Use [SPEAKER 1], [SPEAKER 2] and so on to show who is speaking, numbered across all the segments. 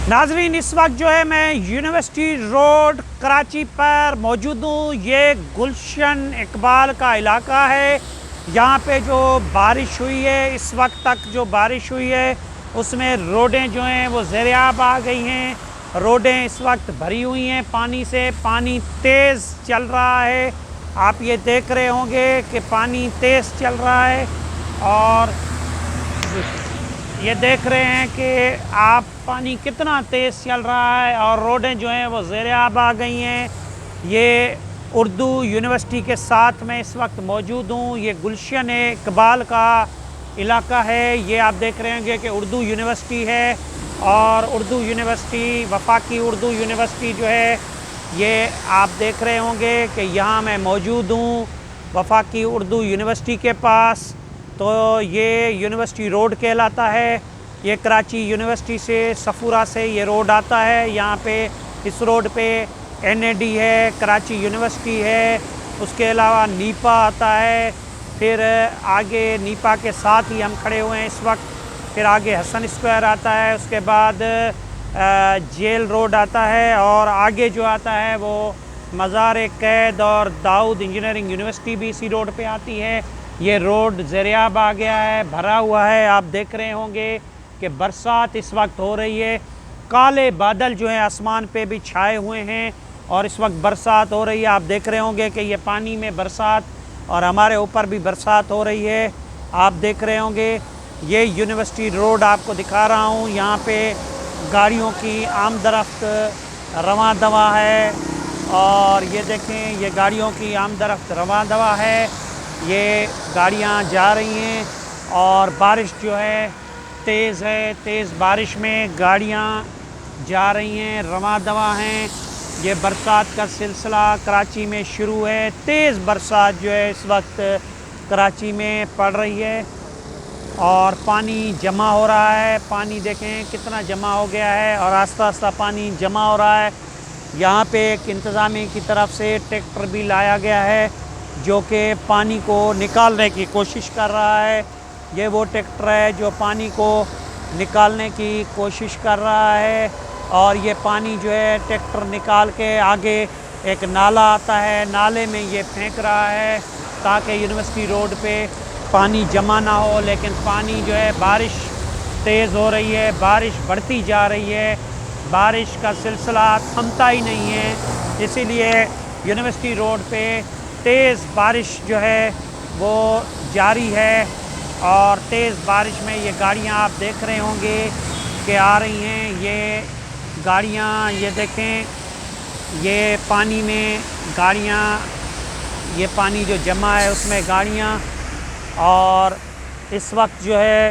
[SPEAKER 1] नाजरीन, इस वक्त जो है मैं यूनिवर्सिटी रोड कराची पर मौजूद हूँ। ये गुलशन इकबाल का इलाका है। यहाँ पे जो बारिश हुई है, इस वक्त तक जो बारिश हुई है उसमें रोडें जो हैं वो ज़ेर-ए-आब आ गई हैं। रोडें इस वक्त भरी हुई हैं पानी से। पानी तेज़ चल रहा है, आप ये देख रहे होंगे कि पानी तेज़ चल रहा है। और ये देख रहे हैं कि आप पानी कितना तेज़ चल रहा है और रोडें जो हैं वो ज़ेर-ए-आब आ गई हैं। ये उर्दू यूनिवर्सिटी के साथ मैं इस वक्त मौजूद हूँ। ये गुलशन इकबाल का इलाका है। ये आप देख रहे होंगे कि उर्दू यूनिवर्सिटी है और उर्दू यूनिवर्सिटी, वफाकी उर्दू यूनिवर्सिटी जो है, ये आप देख रहे होंगे कि यहाँ मैं मौजूद हूँ वफाकी उर्दू यूनिवर्सिटी के पास। तो ये यूनिवर्सिटी रोड कहलाता है। ये कराची यूनिवर्सिटी से सफूरा से ये रोड आता है। यहाँ पे इस रोड पे NAD है, कराची यूनिवर्सिटी है, उसके अलावा नीपा आता है। फिर आगे नीपा के साथ ही हम खड़े हुए हैं इस वक्त। फिर आगे हसन स्क्वायर आता है, उसके बाद जेल रोड आता है और आगे जो आता है वो मज़ार-ए-कैद और दाऊद इंजीनियरिंग यूनिवर्सिटी भी इसी रोड पे आती है। ये रोड ज़ेर-ए-आब आ गया है, भरा हुआ है। आप देख रहे होंगे कि बरसात इस वक्त हो रही है। काले बादल जो हैं आसमान पे भी छाए हुए हैं और इस वक्त बरसात हो रही है। आप देख रहे होंगे कि ये पानी में बरसात और हमारे ऊपर भी बरसात हो रही है। आप देख रहे होंगे ये यूनिवर्सिटी रोड आपको दिखा रहा हूँ। यहाँ पे गाड़ियों की आमदरफ्त रवां दवा है और ये देखें, ये गाड़ियों की आमदरफ्त रवां दवा है। ये गाड़ियाँ जा रही हैं और बारिश जो है तेज़ है। तेज़ बारिश में गाड़ियाँ जा रही हैं, रवां दवा हैं। ये बरसात का सिलसिला कराची में शुरू है। तेज़ बरसात जो है इस वक्त कराची में पड़ रही है और पानी जमा हो रहा है। पानी देखें कितना जमा हो गया है और आस्ता आस्ता पानी जमा हो रहा है। यहाँ पे एक इंतज़ामिया की तरफ से ट्रैक्टर भी लाया गया है जो कि पानी को निकालने की कोशिश कर रहा है। ये वो ट्रैक्टर है जो पानी को निकालने की कोशिश कर रहा है और ये पानी जो है ट्रैक्टर निकाल के आगे एक नाला आता है, नाले में ये फेंक रहा है ताकि यूनिवर्सिटी रोड पे पानी जमा ना हो। लेकिन पानी जो है, बारिश तेज़ हो रही है, बारिश बढ़ती जा रही है, बारिश का सिलसिला थमता ही नहीं है। इसीलिए यूनिवर्सिटी रोड पे तेज़ बारिश जो है वो जारी है और तेज़ बारिश में ये गाड़ियाँ आप देख रहे होंगे कि आ रही हैं। ये गाड़ियाँ, ये देखें, ये पानी में गाड़ियाँ, ये पानी जो जमा है उसमें गाड़ियाँ। और इस वक्त जो है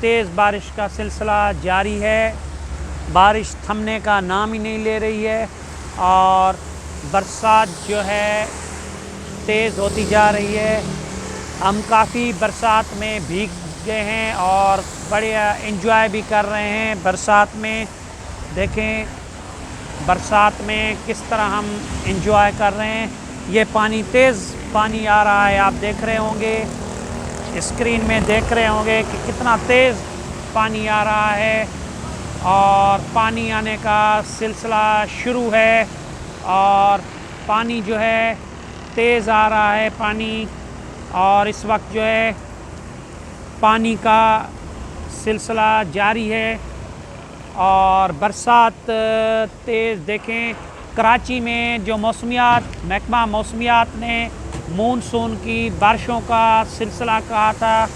[SPEAKER 1] तेज़ बारिश का सिलसिला जारी है। बारिश थमने का नाम ही नहीं ले रही है और बरसात जो है तेज़ होती जा रही है। हम काफ़ी बरसात में भीग गए हैं और बड़े एंजॉय भी कर रहे हैं बरसात में। देखें बरसात में किस तरह हम एंजॉय कर रहे हैं। ये पानी, तेज़ पानी आ रहा है, आप देख रहे होंगे, स्क्रीन में देख रहे होंगे कि कितना तेज़ पानी आ रहा है और पानी आने का सिलसिला शुरू है और पानी जो है तेज़ आ रहा है पानी। और इस वक्त जो है पानी का सिलसिला जारी है और बरसात तेज़। देखें कराची में जो मौसमियात, महकमा मौसमियात ने मानसून की बारिशों का सिलसिला कहा था,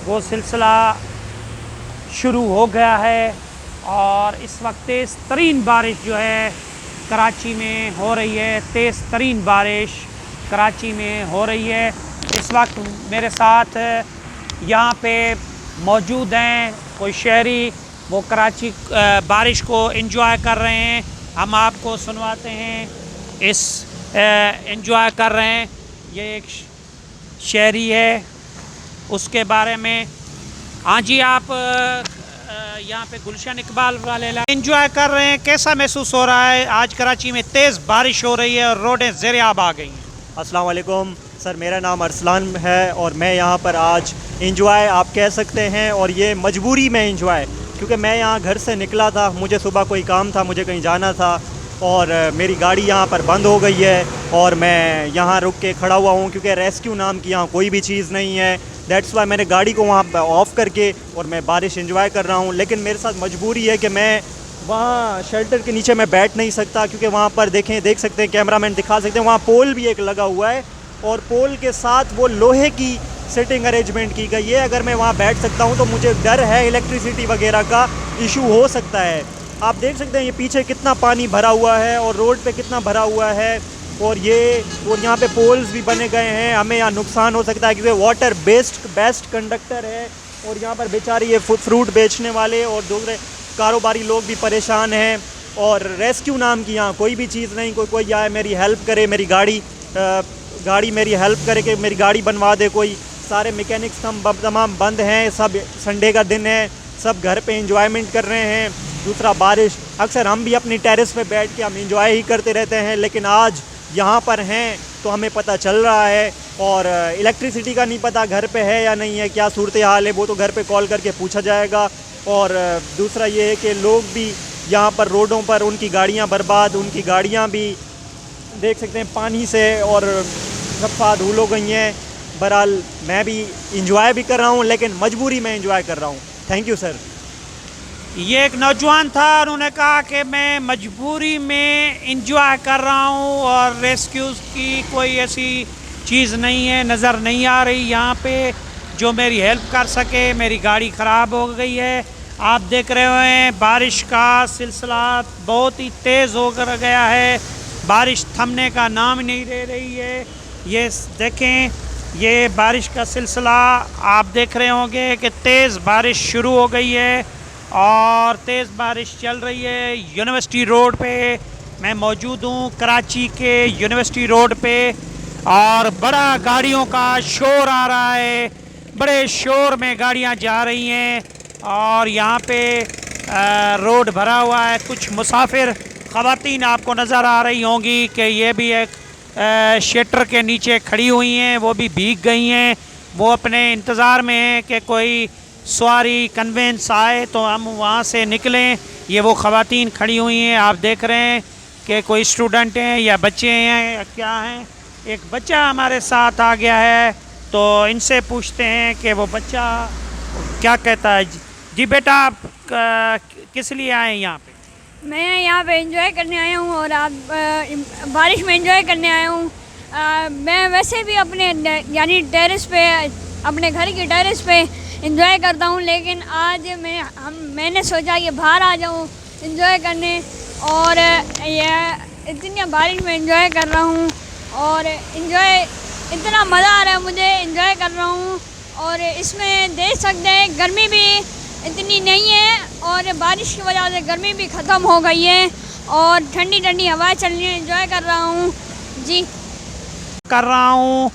[SPEAKER 1] वो सिलसिला शुरू हो गया है और इस वक्त तेज़ तरीन बारिश जो है कराची में हो रही है। तेज़ तरीन बारिश कराची में हो रही है। इस वक्त मेरे साथ यहाँ पे मौजूद हैं कोई शहरी, वो कराची बारिश को एंजॉय कर रहे हैं। हम आपको सुनवाते हैं, इस एंजॉय कर रहे हैं। ये एक शहरी है, उसके बारे में। हाँ जी, आप यहाँ पे गुलशन इकबाल वाले एंजॉय कर रहे हैं। कैसा महसूस हो रहा है? आज कराची में तेज़ बारिश हो रही है और रोडें ज़ेर-ए-आब आ गई हैं।
[SPEAKER 2] अस्सलाम वालेकुम सर, मेरा नाम अरसलान है और मैं यहाँ पर आज इंजॉय आप कह सकते हैं, और ये मजबूरी में इंजॉय, क्योंकि मैं यहाँ घर से निकला था, मुझे सुबह कोई काम था, मुझे कहीं जाना था और मेरी गाड़ी यहाँ पर बंद हो गई है और मैं यहाँ रुक के खड़ा हुआ हूँ क्योंकि रेस्क्यू नाम की यहाँ कोई भी चीज़ नहीं है। दैट्स वाई मैंने गाड़ी को वहाँ पर ऑफ़ करके और मैं बारिश एंजॉय कर रहा हूँ। लेकिन मेरे साथ मजबूरी है कि मैं वहाँ शेल्टर के नीचे मैं बैठ नहीं सकता क्योंकि वहाँ पर देख सकते हैं, कैमरामैन दिखा सकते हैं, वहाँ पोल भी एक लगा हुआ है और पोल के साथ वो लोहे की सिटिंग अरेंजमेंट की गई है। अगर मैं वहाँ बैठ सकता हूँ तो मुझे डर है इलेक्ट्रिसिटी वगैरह का इशू हो सकता है। आप देख सकते हैं ये पीछे कितना पानी भरा हुआ है और रोड पे कितना भरा हुआ है और यहाँ पे पोल्स भी बने गए हैं। हमें यहाँ नुकसान हो सकता है क्योंकि वाटर बेस्ट कंडक्टर है और यहाँ पर बेचारी ये फ्रूट बेचने वाले और दूसरे कारोबारी लोग भी परेशान हैं और रेस्क्यू नाम की यहाँ कोई भी चीज़ नहीं। कोई आए मेरी हेल्प करे, मेरी गाड़ी मेरी हेल्प करे कि मेरी गाड़ी बनवा दे कोई। सारे मैकेनिक्स तमाम बंद हैं, सब संडे का दिन है, सब घर पे एंजॉयमेंट कर रहे हैं। दूसरा बारिश, अक्सर हम भी अपनी टेरेस पे बैठ के हम एंजॉय ही करते रहते हैं, लेकिन आज यहाँ पर हैं तो हमें पता चल रहा है और इलेक्ट्रिसिटी का नहीं पता घर पे है या नहीं है, क्या सूरत हाल है वो तो घर पे कॉल करके पूछा जाएगा। और दूसरा ये है कि लोग भी यहाँ पर रोडों पर उनकी गाड़ियाँ बर्बाद, उनकी गाड़ियाँ भी देख सकते हैं पानी से और सफ़ा धूल हो गई हैं। बहरहाल मैं भी इंजॉय भी कर रहा हूँ लेकिन मजबूरी में इंजॉय कर रहा हूँ। Thank you sir.
[SPEAKER 1] ये एक नौजवान था, उन्होंने कहा कि मैं मजबूरी में इंजॉय कर रहा हूँ और रेस्क्यूज़ की कोई ऐसी चीज़ नहीं है, नज़र नहीं आ रही यहाँ पे जो मेरी हेल्प कर सके। मेरी गाड़ी ख़राब हो गई है। आप देख रहे हैं बारिश का सिलसिला बहुत ही तेज़ होकर गया है, बारिश थमने का नाम नहीं ले रही है। ये देखें, ये बारिश का सिलसिला आप देख रहे होंगे कि तेज़ बारिश शुरू हो गई है और तेज़ बारिश चल रही है। यूनिवर्सिटी रोड पे मैं मौजूद हूँ, कराची के यूनिवर्सिटी रोड पे, और बड़ा गाड़ियों का शोर आ रहा है, बड़े शोर में गाड़ियाँ जा रही हैं और यहाँ पे रोड भरा हुआ है। कुछ मुसाफिर ख़वातीन आपको नज़र आ रही होंगी कि ये भी एक शेटर के नीचे खड़ी हुई हैं, वो भी भीग गई हैं। वो अपने इंतज़ार में हैं कि कोई सवारी कन्वेंस आए तो हम वहाँ से निकलें। ये वो ख़वातीन खड़ी हुई हैं, आप देख रहे हैं कि कोई स्टूडेंट हैं या बच्चे हैं या क्या हैं। एक बच्चा हमारे साथ आ गया है तो इनसे पूछते हैं कि वो बच्चा क्या कहता है। जी बेटा, आप किस लिए आए हैं यहाँ पे?
[SPEAKER 3] मैं यहाँ पे एंजॉय करने आया हूँ और आप बारिश में एंजॉय करने आया हूँ। मैं वैसे भी अपने यानी टेरेस पे, अपने घर की टेरेस पे एंजॉय करता हूँ, लेकिन आज मैंने सोचा कि बाहर आ जाऊँ एंजॉय करने और ये इतनी बारिश में एंजॉय कर रहा हूँ और इतना मज़ा आ रहा है मुझे, एंजॉय कर रहा हूँ। और इसमें देख सकते हैं गर्मी भी इतनी नहीं है और बारिश की वजह से गर्मी भी ख़त्म हो गई है और ठंडी ठंडी हवा चल रही है, एंजॉय कर रहा हूँ जी,
[SPEAKER 1] कर रहा हूँ।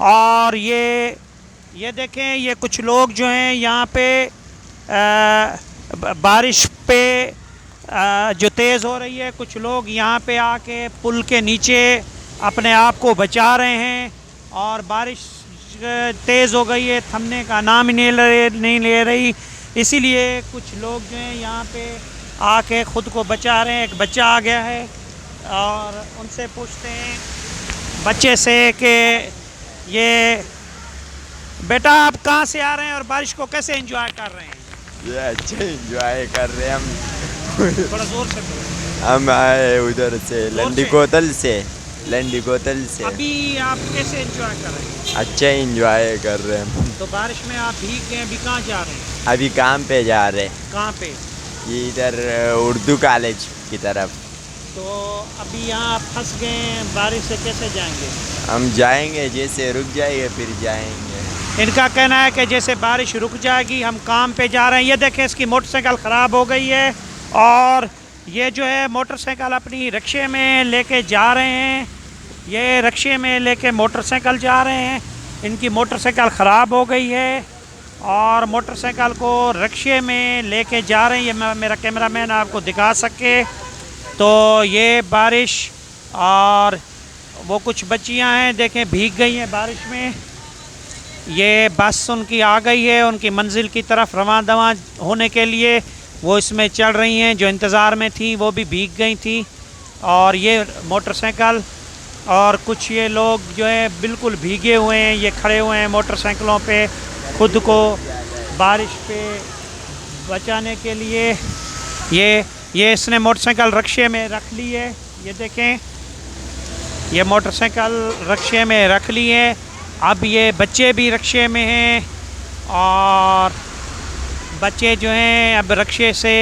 [SPEAKER 1] और ये देखें, ये कुछ लोग जो हैं यहाँ पे बारिश पे जो तेज़ हो रही है, कुछ लोग यहाँ पे आके पुल के नीचे अपने आप को बचा रहे हैं और बारिश तेज़ हो गई है, थमने का नाम ही नहीं ले रही। इसीलिए कुछ लोग जो हैं यहाँ पे आके ख़ुद को बचा रहे हैं। एक बच्चा आ गया है और उनसे पूछते हैं बच्चे से कि ये बेटा आप कहाँ से आ रहे हैं और बारिश को कैसे एंजॉय कर रहे हैं?
[SPEAKER 4] ये अच्छे एंजॉय कर रहे हैं हम।
[SPEAKER 1] थोड़ा ज़ोर से बोलो।
[SPEAKER 4] हम आए उधर से लंडी कोतल से।
[SPEAKER 1] अभी आप कैसे एंजॉय कर रहे हैं?
[SPEAKER 4] अच्छा एंजॉय कर रहे हैं।
[SPEAKER 1] तो बारिश में आप भीग गए, अभी कहाँ जा रहे हैं?
[SPEAKER 4] अभी काम पे जा रहे हैं।
[SPEAKER 1] कहाँ पे?
[SPEAKER 4] ये इधर उर्दू कॉलेज की तरफ।
[SPEAKER 1] तो अभी यहाँ आप फंस गए हैं, बारिश से कैसे जाएंगे?
[SPEAKER 4] हम जाएंगे, जैसे रुक जाएंगे फिर जाएंगे।
[SPEAKER 1] इनका कहना है कि जैसे बारिश रुक जाएगी हम काम पे जा रहे हैं। ये देखें, इसकी मोटरसाइकिल ख़राब हो गई है और ये जो है मोटरसाइकिल अपनी रिक्शे में लेके जा रहे हैं। ये रिक्शे में लेके मोटरसाइकिल जा रहे हैं। इनकी मोटरसाइकिल ख़राब हो गई है और मोटरसाइकिल को रिक्शे में लेके जा रहे हैं। ये मेरा कैमरामैन आपको दिखा सके तो ये बारिश, और वो कुछ बच्चियां हैं देखें भीग गई हैं बारिश में। ये बस उनकी आ गई है उनकी मंजिल की तरफ रवां दवां होने के लिए। वो इसमें चढ़ रही हैं, जो इंतज़ार में थी वो भी भीग गई थी। और ये मोटरसाइकिल और कुछ ये लोग जो है बिल्कुल भीगे हुए हैं, ये खड़े हुए हैं मोटरसाइकिलों पे खुद को बारिश पे बचाने के लिए। ये इसने मोटरसाइकिल रक्शे में रख ली है, ये देखें, ये मोटरसाइकिल रक्शे में रख ली है। अब ये बच्चे भी रक्शे में हैं और बच्चे जो हैं अब रक्शे से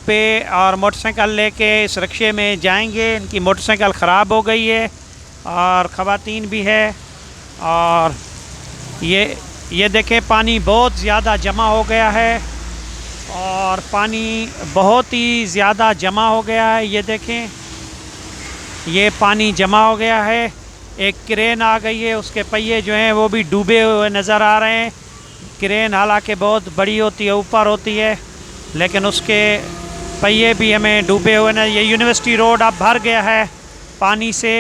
[SPEAKER 1] पे और मोटरसाइकिल लेके इस रक्शे में जाएंगे। इनकी मोटरसाइकिल ख़राब हो गई है और ख़वातीन भी है। और ये देखें, पानी बहुत ज़्यादा जमा हो गया है और पानी बहुत ही ज़्यादा जमा हो गया है। ये देखें, ये पानी जमा हो गया है। एक क्रेन आ गई है, उसके पहिए जो हैं वो भी डूबे हुए नज़र आ रहे हैं। क्रेन हालांकि बहुत बड़ी होती है, ऊपर होती है, लेकिन उसके पहिए भी हमें डूबे हुए न। ये यूनिवर्सिटी रोड अब भर गया है पानी से।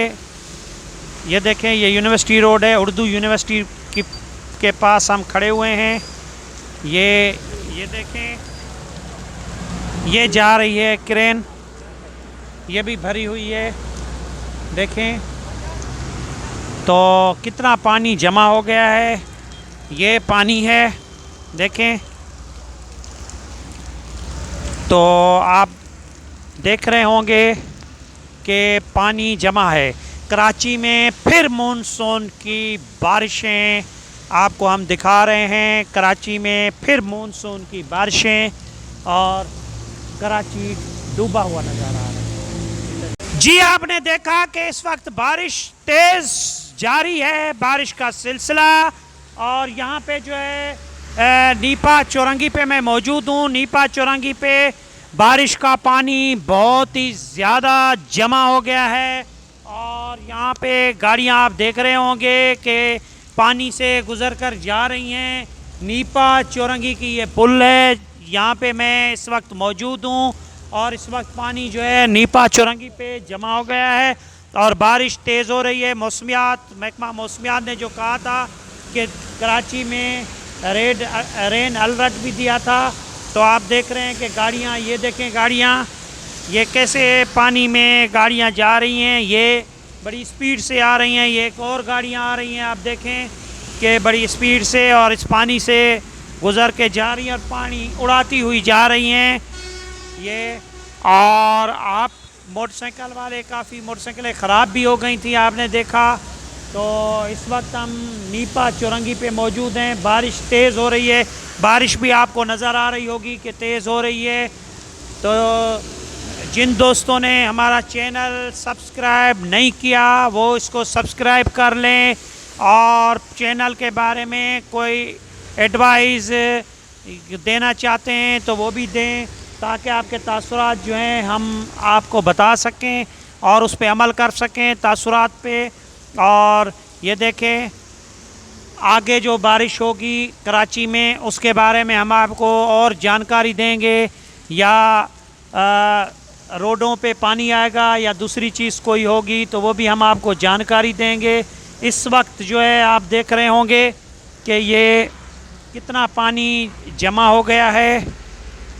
[SPEAKER 1] ये देखें, ये यूनिवर्सिटी रोड है, उर्दू यूनिवर्सिटी के पास हम खड़े हुए हैं। ये देखें, ये जा रही है क्रेन, ये भी भरी हुई है। देखें तो कितना पानी जमा हो गया है। ये पानी है, देखें तो आप देख रहे होंगे कि पानी जमा है। कराची में फिर मानसून की बारिशें आपको हम दिखा रहे हैं। कराची में फिर मानसून की बारिशें और कराची डूबा हुआ नज़र आ रहा है। जी, आपने देखा कि इस वक्त बारिश तेज़ जारी है, बारिश का सिलसिला। और यहाँ पे जो है नीपा चौरंगी पे मैं मौजूद हूँ। नीपा चौरंगी पे बारिश का पानी बहुत ही ज़्यादा जमा हो गया है और यहाँ पे गाड़ियाँ आप देख रहे होंगे कि पानी से गुज़र कर जा रही हैं। नीपा चौरंगी की ये पुल है, यहाँ पे मैं इस वक्त मौजूद हूँ और इस वक्त पानी जो है नीपा चौरंगी पे जमा हो गया है और बारिश तेज़ हो रही है। महकमा मौसमियात ने जो कहा था कि कराची में रेन अलर्ट भी दिया था, तो आप देख रहे हैं कि गाड़ियाँ, ये देखें गाड़ियाँ, ये कैसे पानी में गाड़ियाँ जा रही हैं। ये बड़ी स्पीड से आ रही हैं, ये एक और गाड़ियाँ आ रही हैं, आप देखें कि बड़ी स्पीड से और इस पानी से गुज़र के जा रही हैं और पानी उड़ाती हुई जा रही हैं ये। और आप मोटरसाइकिल वाले, काफ़ी मोटरसाइकिलें ख़राब भी हो गई थी, आपने देखा। तो इस वक्त हम नीपा चौरंगी पे मौजूद हैं। बारिश तेज़ हो रही है, बारिश भी आपको नज़र आ रही होगी कि तेज़ हो रही है। तो जिन दोस्तों ने हमारा चैनल सब्सक्राइब नहीं किया वो इसको सब्सक्राइब कर लें और चैनल के बारे में कोई एडवाइस देना चाहते हैं तो वो भी दें, ताकि आपके तासुरात जो हैं हम आपको बता सकें और उस पर अमल कर सकें तासुरात पे। और ये देखें, आगे जो बारिश होगी कराची में उसके बारे में हम आपको और जानकारी देंगे, या रोडों पे पानी आएगा या दूसरी चीज़ कोई होगी तो वो भी हम आपको जानकारी देंगे। इस वक्त जो है आप देख रहे होंगे कि ये कितना पानी जमा हो गया है।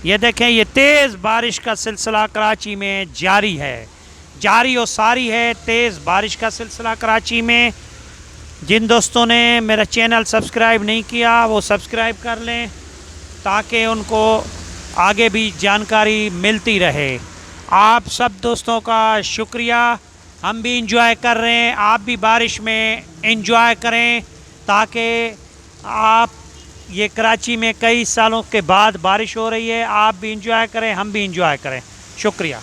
[SPEAKER 1] ये देखें, ये तेज़ बारिश का सिलसिला कराची में जारी और सारी है। तेज़ बारिश का सिलसिला कराची में। जिन दोस्तों ने मेरा चैनल सब्सक्राइब नहीं किया वो सब्सक्राइब कर लें ताकि उनको आगे भी जानकारी मिलती रहे। आप सब दोस्तों का शुक्रिया। हम भी इंजॉय कर रहे हैं, आप भी बारिश में इंजॉय करें ताकि आप, ये कराची में कई सालों के बाद बारिश हो रही है, आप भी इंजॉय करें, हम भी इंजॉय करें। शुक्रिया।